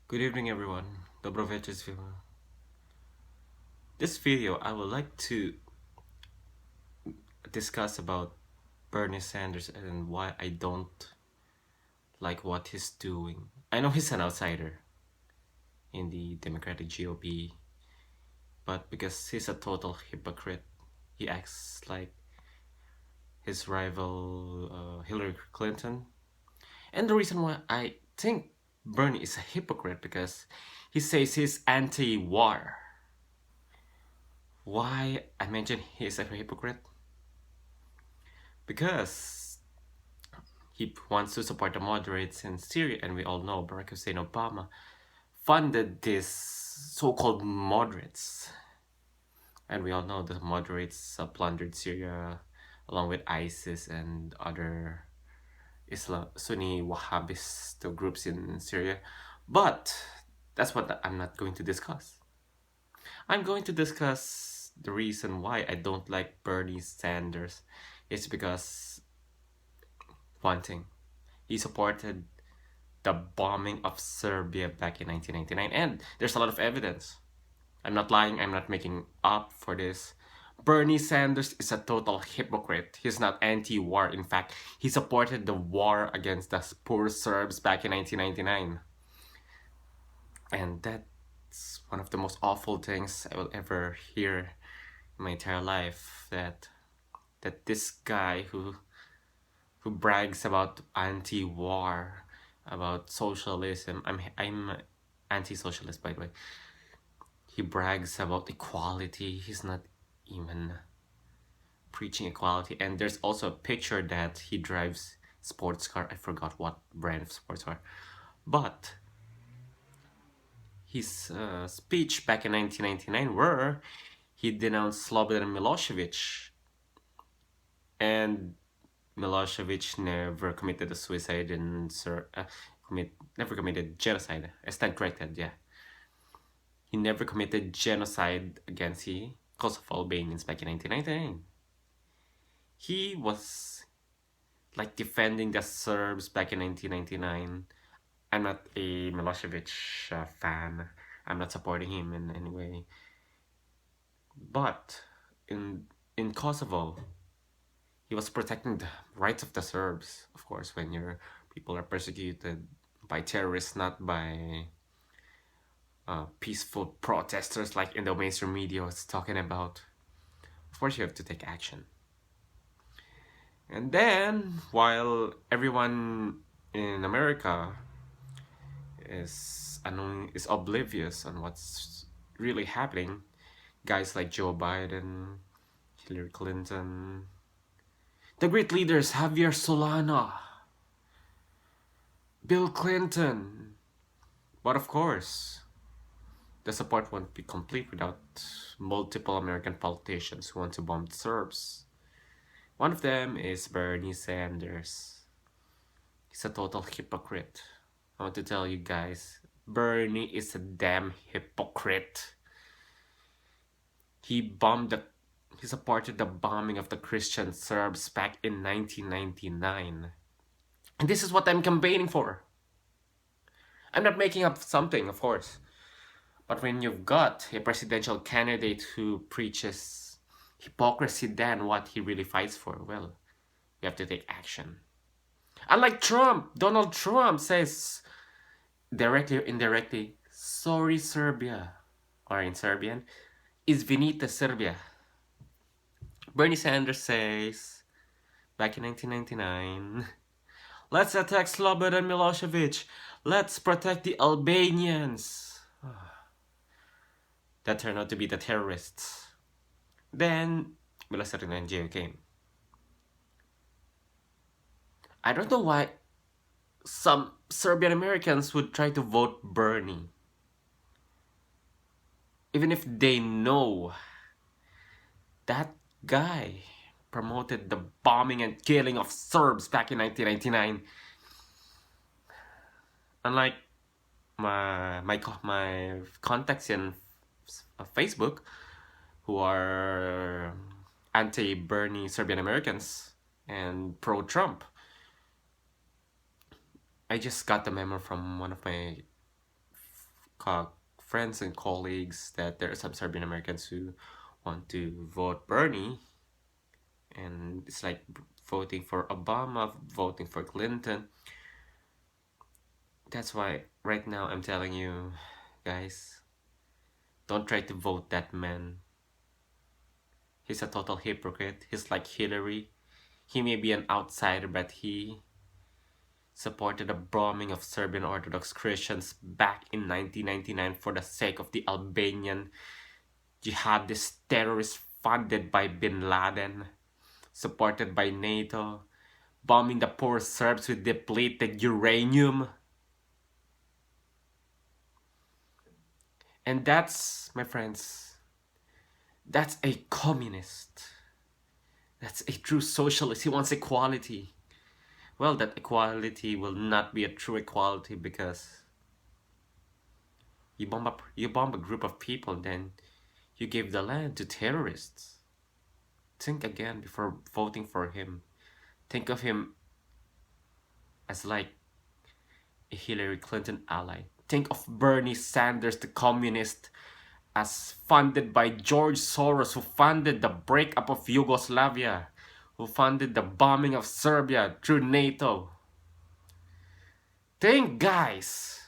Good evening, everyone. Dobro večer svima. This video, I would like to discuss about Bernie Sanders and why I don't like what he's doing. I know he's an outsider in the Democratic GOP, but because he's a total hypocrite, he acts like his rival Hillary Clinton. And the reason why I think Bernie is a hypocrite because he says he's anti-war. Why I mention he's a hypocrite? Because he wants to support the moderates in Syria, and we all know Barack Hussein Obama funded these so-called moderates. And we all know the moderates plundered Syria along with ISIS and other Sunni Wahhabist groups in Syria. But that's what I'm not going to discuss. I'm going to discuss the reason why I don't like Bernie Sanders. It's because one thing, he supported the bombing of Serbia back in 1999, and there's a lot of evidence. I'm not lying, I'm not making up for this. Bernie Sanders is a total hypocrite. He's not anti-war. In fact, he supported the war against the poor Serbs back in 1999. And that's one of the most awful things I will ever hear in my entire life, that this guy who brags about anti-war, about socialism. I'm anti-socialist, by the way. He brags about equality. He's not even preaching equality. And there's also a picture that he drives sports car. I forgot what brand of sports car. But his speech back in 1999 where he denounced Slobodan Milošević, and Milošević never committed a suicide and never committed genocide. I stand corrected, yeah. He never committed genocide against the Kosovo Albanians back in 1999. He was like defending the Serbs back in 1999. I'm not a Milošević fan. I'm not supporting him in any way. But in Kosovo, he was protecting the rights of the Serbs, of course, when your people are persecuted by terrorists, not by peaceful protesters like in the mainstream media was talking about. Of course, you have to take action. And then, while everyone in America is oblivious on what's really happening, guys like Joe Biden, Hillary Clinton, the great leaders Javier Solana, Bill Clinton. But of course, the support won't be complete without multiple American politicians who want to bomb the Serbs. One of them is Bernie Sanders. He's a total hypocrite. I want to tell you guys, Bernie is a damn hypocrite. He supported the bombing of the Christian Serbs back in 1999. And this is what I'm campaigning for. I'm not making up something, of course. But when you've got a presidential candidate who preaches hypocrisy, then what he really fights for, well, you have to take action. Unlike Trump, Donald Trump says directly or indirectly, sorry Serbia, or in Serbian, izvinite Serbia. Bernie Sanders says, back in 1999, let's attack Slobodan Milošević, let's protect the Albanians. That turned out to be the terrorists. Then Milošević and jail came. I don't know why some Serbian Americans would try to vote Bernie, even if they know that guy promoted the bombing and killing of Serbs back in 1999. Unlike my contacts in Facebook, who are anti-Bernie Serbian Americans and pro-Trump, I just got the memo from one of my friends and colleagues that there are some Serbian Americans who want to vote Bernie, and it's like voting for Obama, voting for Clinton. That's why right now I'm telling you, guys, don't try to vote that man. He's a total hypocrite. He's like Hillary. He may be an outsider, but he supported the bombing of Serbian Orthodox Christians back in 1999 for the sake of the Albanian jihadist terrorists funded by bin Laden, supported by NATO, bombing the poor Serbs with depleted uranium. And that's, my friends, that's a communist. That's a true socialist. He wants equality. Well, that equality will not be a true equality because you bomb a group of people, then you gave the land to terrorists. Think again before voting for him. Think of him as like a Hillary Clinton ally. Think of Bernie Sanders, the communist, as funded by George Soros, who funded the breakup of Yugoslavia, who funded the bombing of Serbia through NATO. Think, guys!